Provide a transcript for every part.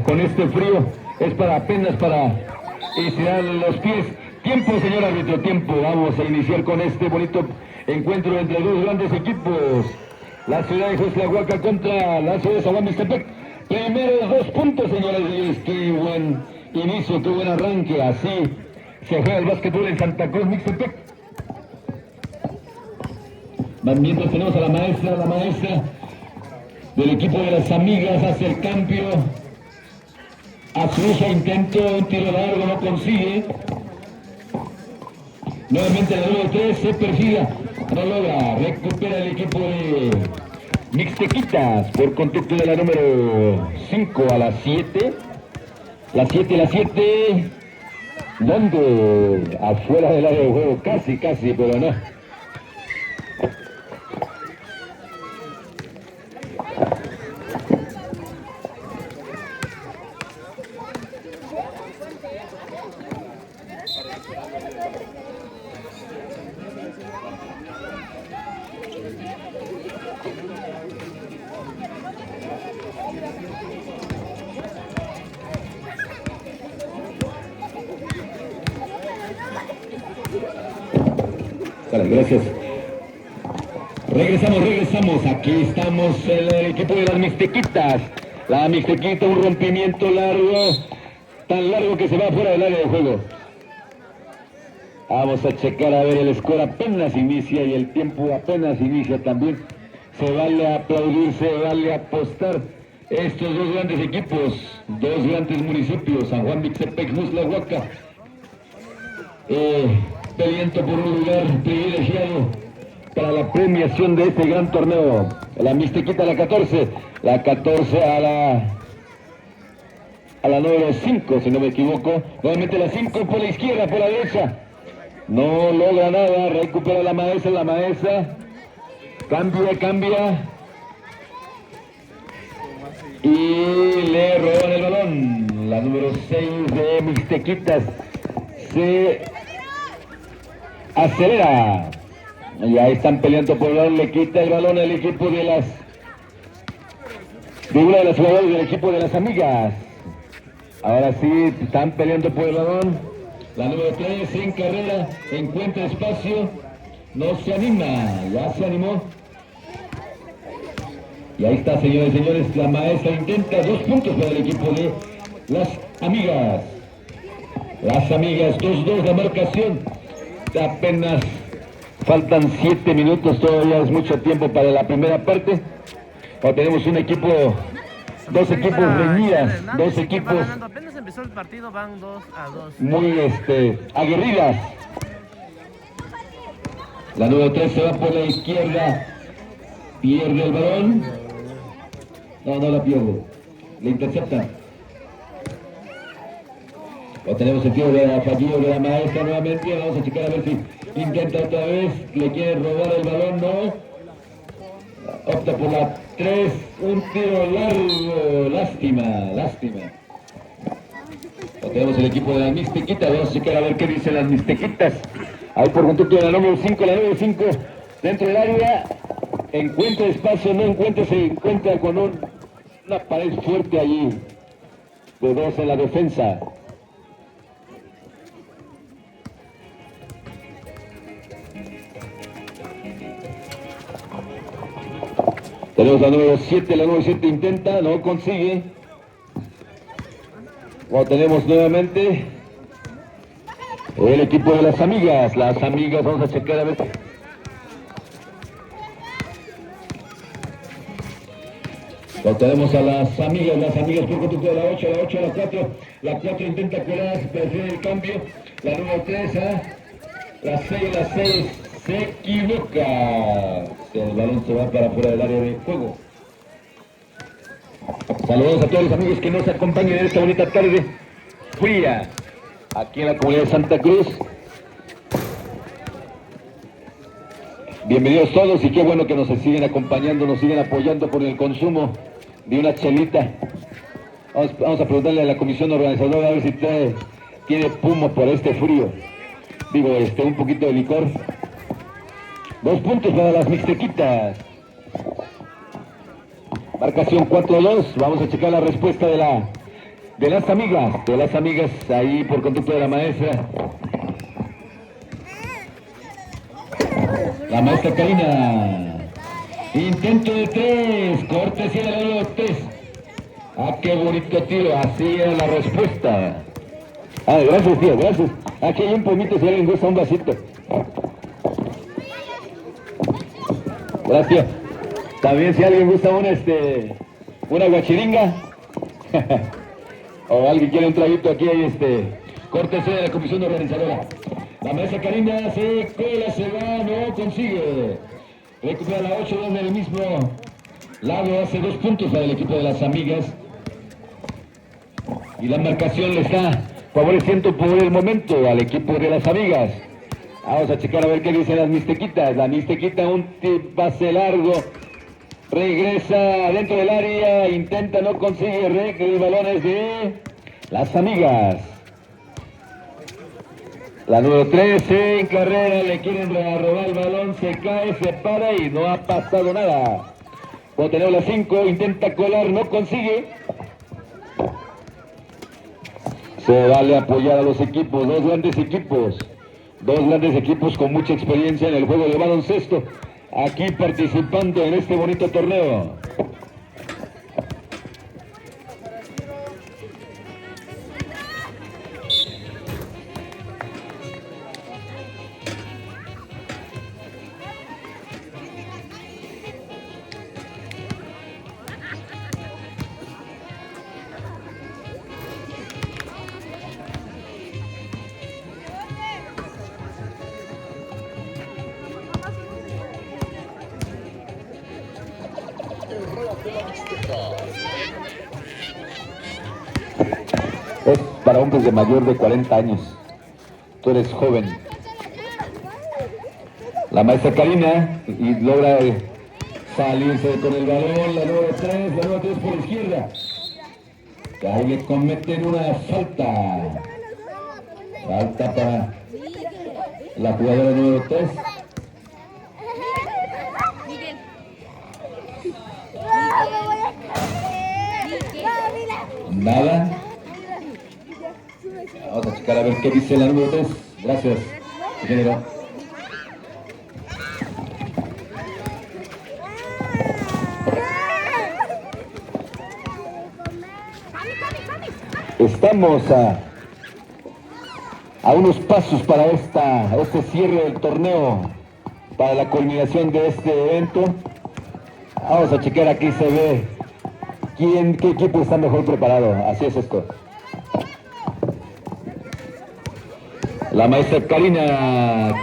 Con este frío es para apenas para estirar los pies. Tiempo, señor árbitro, tiempo. Vamos a iniciar con este bonito encuentro entre dos grandes equipos. La ciudad de Joselahuaca contra la ciudad de San Juan Mixtepec. Primeros 2 puntos, señores. Qué buen inicio, qué buen arranque. Así se juega el básquetbol en Santa Cruz Mixtepec. Mientras tenemos a la maestra del equipo de las amigas hace el cambio. Azusa intentó un tiro largo, no consigue. Nuevamente el número 3 se perfila, no logra, recupera el equipo de Mixtequitas por contacto de la número 5 a la 7. La 7, donde afuera del área de juego, casi, pero no. Gracias. Regresamos. Aquí estamos en el equipo de las Mixtequitas. La Mixtequita, un rompimiento largo, tan largo que se va fuera del área de juego. Vamos a checar a ver, el score apenas inicia y el tiempo apenas inicia también. Se vale aplaudir, se vale apostar. Estos dos grandes equipos, dos grandes municipios, San Juan Mixtepec, Joselahuaca, peleando por un lugar privilegiado para la premiación de este gran torneo. La Mixtequita, la 14 a la número 5, si no me equivoco. Nuevamente la 5 por la izquierda, por la derecha. No logra nada, recupera la maestra. Cambia. Y le roban el balón. La número 6 de Mixtequitas se acelera. Ya están peleando por el balón, le quita el balón al equipo de una de las jugadoras del equipo de las amigas. Ahora sí, están peleando por el balón. La número 3 en carrera, encuentra espacio, no se anima, ya se animó. Y ahí está, señores y señores, la maestra intenta 2 puntos para el equipo de las amigas. Las amigas, 2-2 la marcación. Apenas faltan 7 minutos, todavía es mucho tiempo para la primera parte. Ahora tenemos dos equipos reñidas, dos equipos apenas empezó el partido, van 2-2. Muy aguerridas. La número 3 se va por la izquierda, pierde el balón. No la pierde, le intercepta. O tenemos el tiro de fallido de la maestra nuevamente. Vamos a checar a ver si intenta otra vez. Le quiere robar el balón, no. Opta por la 3. Un tiro largo. Lástima. O tenemos el equipo de las Mixtequitas. Vamos a checar a ver qué dicen las Mixtequitas. Ahí por contacto de la número 5. La número 5 dentro del área. Encuentra espacio, se encuentra con una pared fuerte allí. De 2 en la defensa. Tenemos la número 7, intenta, no consigue. Bueno, tenemos nuevamente el equipo de las amigas. Vamos a checar a ver. Lo tenemos a las amigas por contacto de la 8, la 4. La 4 intenta colar, prefiere el cambio. La número 3, la 6 se equivoca. El balón se va para fuera del área de juego. Saludos a todos los amigos que nos acompañan en esta bonita tarde fría aquí en la comunidad de Santa Cruz. Bienvenidos todos y qué bueno que nos siguen acompañando, nos siguen apoyando por el consumo de una chelita. Vamos a preguntarle a la comisión organizadora a ver si tiene puma por este frío. Digo, un poquito de licor. 2 puntos para las Mixtequitas. Marcación 4-2. Vamos a checar la respuesta de la de las amigas, ahí por conducto de la maestra. La maestra Karina. Intento de 3, cortesía de la número 3. Ah, qué bonito tiro, así era la respuesta. Ah, gracias, tío, gracias. Aquí hay un pomito si alguien gusta un vasito. Gracias. También si alguien gusta una guachiringa. O alguien quiere un traguito aquí, hay cortesía de la comisión organizadora. La maestra Karina se cola, se va, no consigue. Recupera la 8 en el mismo lado, hace 2 puntos para el equipo de las amigas. Y la marcación le está favoreciendo por el momento al equipo de las amigas. Vamos a checar a ver qué dicen las mistequitas. La mistequita, un pase largo. Regresa dentro del área, intenta, no consigue, el balón es de las amigas. La número 13 en carrera, le quieren robar el balón, se cae, se para y no ha pasado nada. Cuando tenemos la 5, intenta colar, no consigue. Se vale apoyar a los equipos, dos grandes equipos con mucha experiencia en el juego de baloncesto, aquí participando en este bonito torneo. Es para hombres de mayor de 40 años. Tú eres joven. La maestra Karina y logra salirse con el balón. La número 3 por izquierda. Ahí le cometen una falta. Falta para la jugadora número 3. Nada. Vamos a checar a ver qué dice la número 3. Gracias, ingeniero. Estamos a unos pasos para este cierre del torneo, para la culminación de este evento. Vamos a checar, aquí se ve qué equipo está mejor preparado. Así es esto. La maestra Karina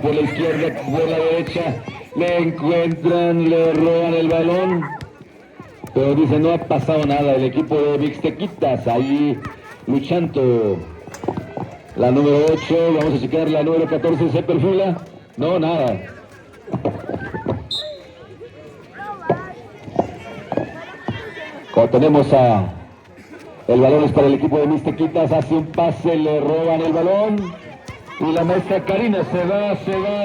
por la izquierda, por la derecha, le encuentran, le roban el balón, pero dice no ha pasado nada. El equipo de Mixtequitas ahí luchando. La número 8, vamos a checar, la número 14 se perfila, no, nada. Cuando tenemos el balón es para el equipo de Mixtequitas, hace un pase, le roban el balón y la maestra Karina se va,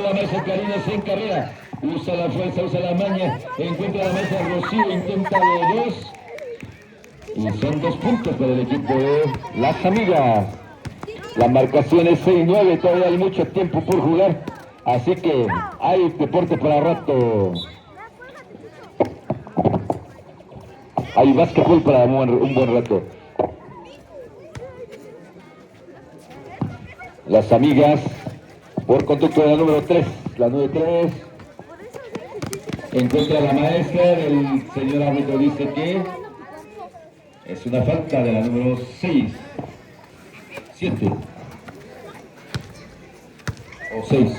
la maestra Karina se encarrera, usa la fuerza, usa la maña, encuentra a la maestra Rocío, intenta de 2 y son 2 puntos para el equipo de las amigas. La marcación es 6-9, todavía hay mucho tiempo por jugar, así que hay deporte para rato. Hay básquetbol para un buen rato. Las amigas, por conducto de la número 3. La número 3 encuentra a la maestra, el señor árbitro dice que es una falta de la número 6. 7 o 6.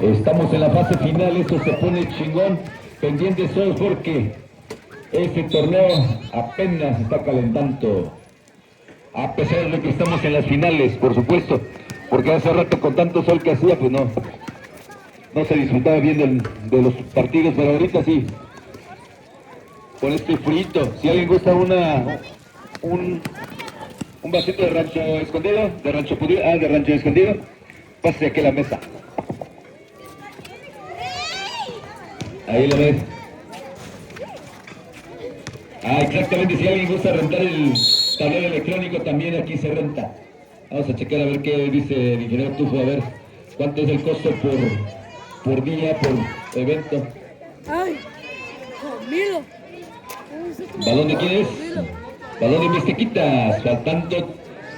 Estamos en la fase final, esto se pone chingón, pendientes todos porque este torneo apenas está calentando. A pesar de que estamos en las finales, por supuesto, porque hace rato con tanto sol que hacía, pues no se disfrutaba bien de los partidos, pero ahorita sí, con este frito. Si alguien gusta un vasito de rancho escondido, de rancho escondido, pase aquí a la mesa. Ahí lo ves. Ah, exactamente, si alguien gusta rentar el tablero electrónico, también aquí se renta. Vamos a checar a ver qué dice el ingeniero Tufo, a ver cuánto es el costo por día, por evento. Ay, conmigo. ¿Balón de quién es? Balón de Mixtequitas, faltando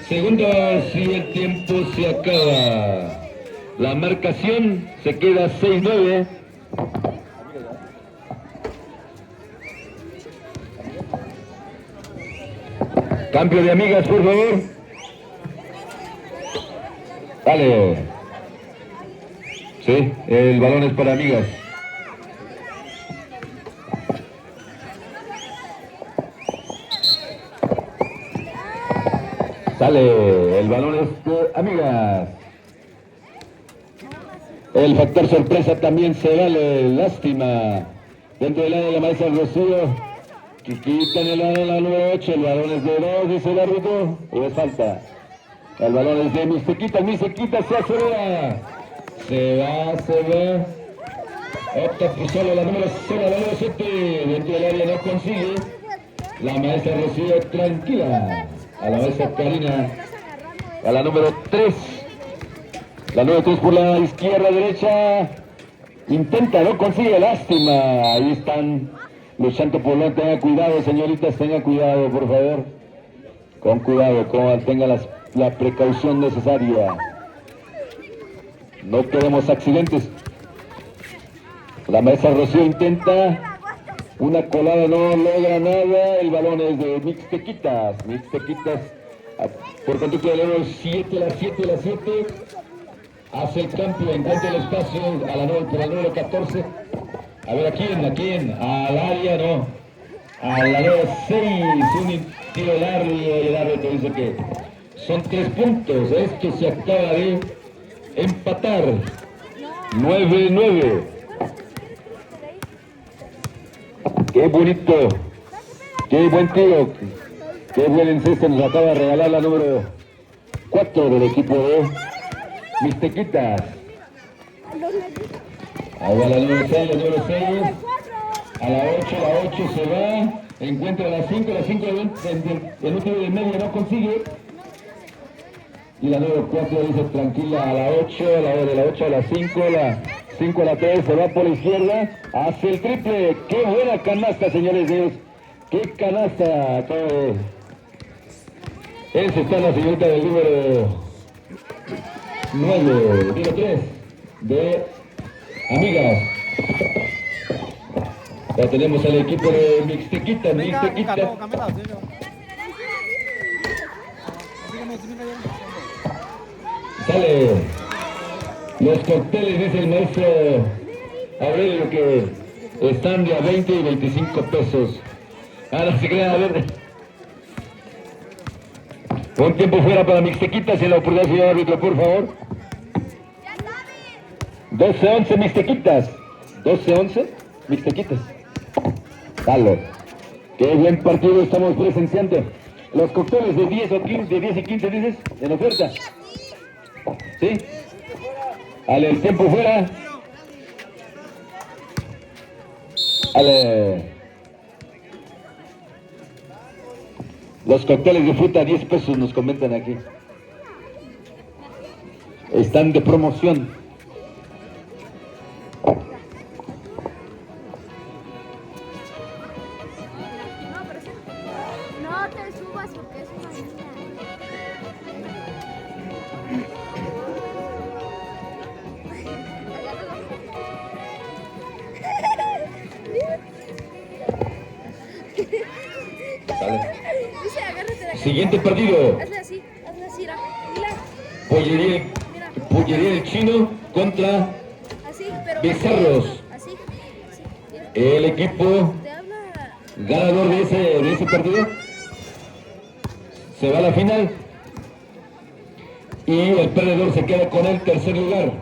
segundos y el tiempo se acaba. La marcación se queda 6-9. Cambio de amigas, por favor. Dale. Sí, el balón es para amigas. Sale, el balón es de amigas. El factor sorpresa también se vale, lástima. Dentro del área de la maestra Rocío, que quitan el balón a la número 8, el balón es de 2, dice el árbitro, o es falta. El balón es de Mixtequita se acelera. Se va. Opta por solo la número 7, dentro del área no consigue. La maestra Rocío tranquila. A la maestra Karina, a la número 3. La número 3 por la izquierda, derecha. Intenta, no consigue, lástima. Ahí están luchando por lo. Tengan cuidado, señoritas, tengan cuidado, por favor. Con cuidado, tengan la precaución necesaria. No queremos accidentes. La maestra Rocío intenta una colada, no logra nada. El balón es de Mixtequitas. Por conducto del número 7, la 7. Hace el cambio, encuentra el espacio a la número 14. A ver, ¿a quién? Al área, no. A la número 6, un tiro largo y el árbitro dice que son 3 puntos. Esto se acaba de empatar. 9-9. Qué bonito. Qué buen tiro. Qué buen encesto nos acaba de regalar la número 4 del equipo de Mixtequitas. Ahí va la número 6, a la 8 se va, encuentra la 5 en un tiro de medio no consigue. Y la número 4 dice tranquila, a la 8, de la 8 a la 5, la 5 a la 3, se va por la izquierda, hace el triple. Qué buena canasta, señores de Dios. Qué canasta acaba de... Esa está la señorita del número 9, número 3 de amigas. Ya tenemos al equipo de Mixtequita. Sale los cócteles, dice el maestro Aurelio, que están de a 20 y 25 pesos. Ahora se crean, a ver. Un tiempo fuera para Mixtequitas y la oportunidad, señor árbitro, por favor. 12-11 Mixtequitas. 12-11 Mixtequitas. Dale. Qué buen partido estamos presenciando. Los cócteles de 10 o 15, de 10 y 15 dices, en oferta. ¿Sí? Dale, el tiempo fuera. Dale. Los cócteles de fruta, 10 pesos nos comentan aquí. Están de promoción. No te subas porque es una niña. Dice, agárrate de aquí. Siguiente partido. Hazle así, mira. Pollería del Chino contra Así, pero Bizarros. así, mira. El equipo Te habla. ganador de ese partido se va a la final y el perdedor se queda con el tercer lugar.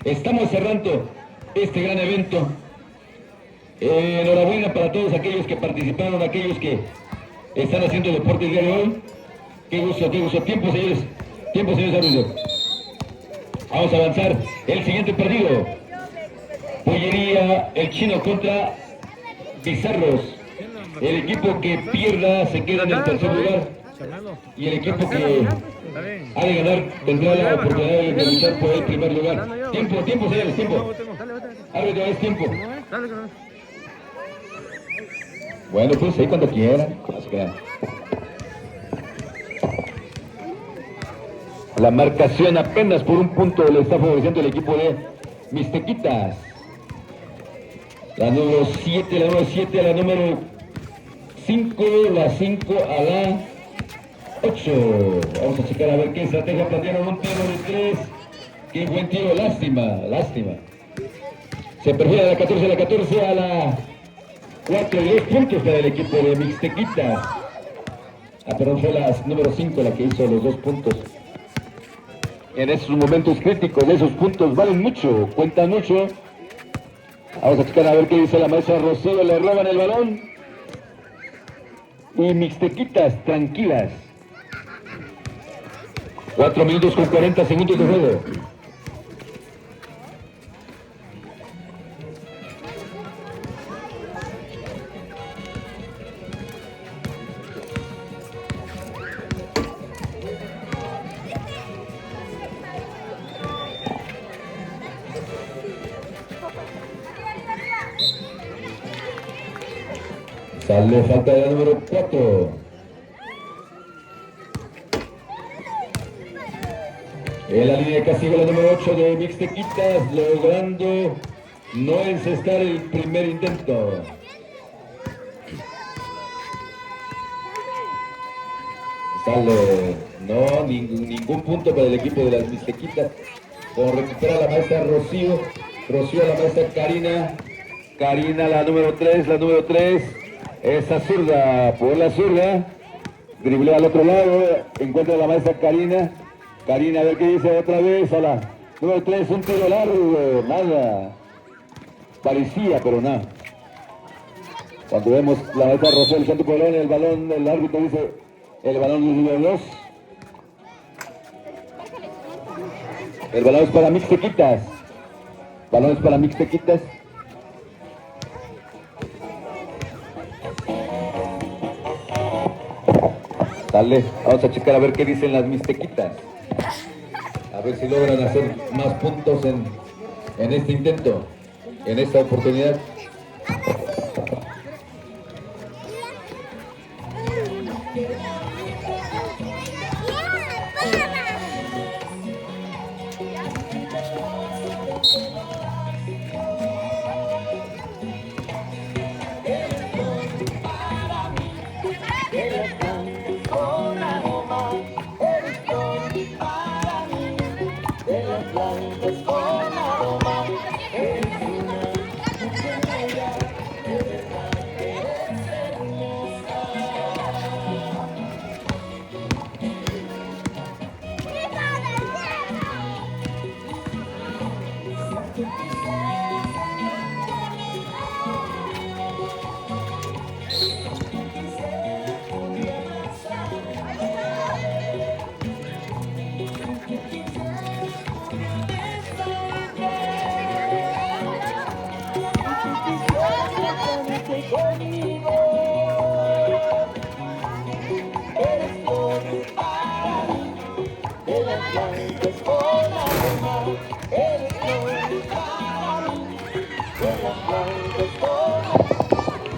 Estamos cerrando este gran evento. Enhorabuena para todos aquellos que participaron, aquellos que están haciendo deporte el día de hoy. Qué gusto. Tiempo, señores árbitros. Vamos a avanzar. El siguiente partido. Pollería el Chino contra Bizarros. El equipo que pierda se queda en el tercer lugar. Y el equipo que ha de ganar tendrá la oportunidad de luchar por el primer lugar. Tiempo, señores, tiempo. Árbitro, es tiempo. Bueno, pues ahí cuando quieran. La marcación apenas por un punto le está favoreciendo el equipo de Mixtequitas. La número 7, a la número 5, la 5 a la 8. Vamos a checar a ver qué estrategia plantearon. Un tiro de 3. Qué buen tiro, lástima. Se perfila la 14 a la 4 y 2 puntos para el equipo de Mixtequitas. Perdón, fue la número 5 la que hizo los 2 puntos. En esos momentos críticos, esos puntos valen mucho, cuentan mucho. Vamos a checar a ver qué dice la maestra Rocío. Le roban el balón. Y Mixtequitas tranquilas. 4 minutos con 40 segundos de juego. Sale falta de la número 4. En la línea de castigo la número 8 de Mixtequitas, logrando no encestar el primer intento. Sale, no, ningún punto para el equipo de las Mixtequitas. Como recupera la maestra Rocío, a la maestra Karina, la número 3. Esa zurda, por la zurda, driblea al otro lado, encuentra a la maestra Karina, a ver qué dice otra vez, a la número 3, un tiro largo, nada, parecía, pero nada. Cuando vemos la maestra Rocío el centro por el balón, el árbitro dice, el balón es número 2. El balón es para Mixtequitas. Dale, vamos a checar a ver qué dicen las Mixtequitas. A ver si logran hacer más puntos en este intento, en esta oportunidad.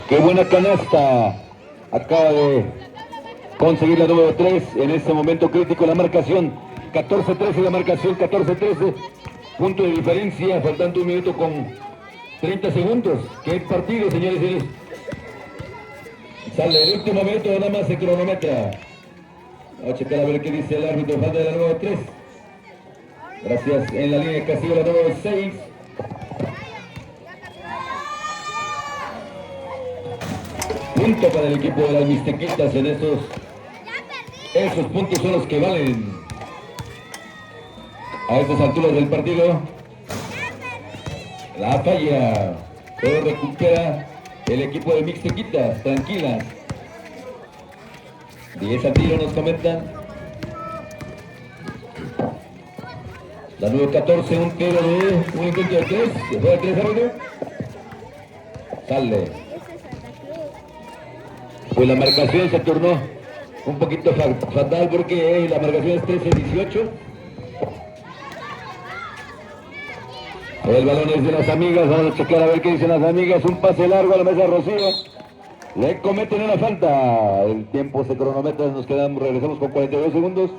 Qué buena canasta acaba de conseguir la número 3 en este momento crítico. La marcación 14-13, la marcación 14-13, punto de diferencia, faltando 1 minuto con 30 segundos. Qué partido, señores y señores. Sale el último minuto, nada más se cronometra. Vamos a checar a ver qué dice el árbitro. Falta de la número 3. Gracias. En la línea de castigo la número 6. Punto para el equipo de las Mixtequitas en esos puntos son los que valen a estas alturas del partido. La falla, pero recupera el equipo de Mixtequitas, tranquilas. 10 a tiro nos comentan. La número 14, un tiro de un intento de 3, que fue de 3 árbitro. Sale. Pues la marcación se tornó un poquito fatal porque la marcación es 13-18. El balón es de las amigas, vamos a checar a ver qué dicen las amigas. Un pase largo a la mesa Rocío. Le cometen una falta. El tiempo se cronometra, nos quedamos, regresamos con 42 segundos.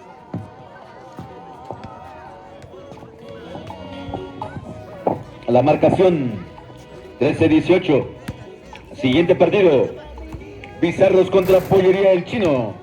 La marcación 13-18. Siguiente partido. Pizarros contra Pollería El Chino.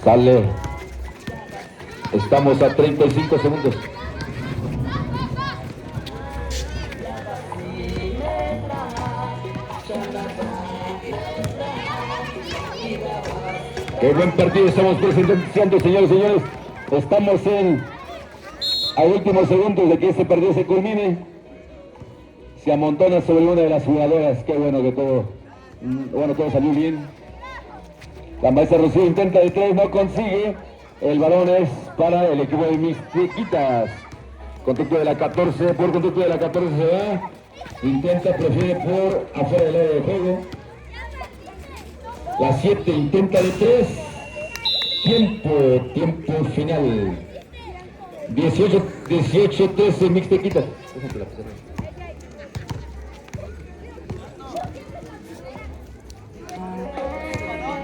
Sale. Estamos a 35 segundos. Qué buen partido estamos presenciando, señores y señores. Estamos a últimos segundos de que este partido se culmine. Se amontona sobre una de las jugadoras. Qué bueno que todo salió bien. La maestra Rocío intenta de 3, no consigue. El balón es para el equipo de Mixtequitas. Contacto de la 14, por contacto de la 14 se va. Intenta, prefiere por afuera del área de juego. La 7 intenta de 3. Tiempo final. 18-13 Mixtequitas.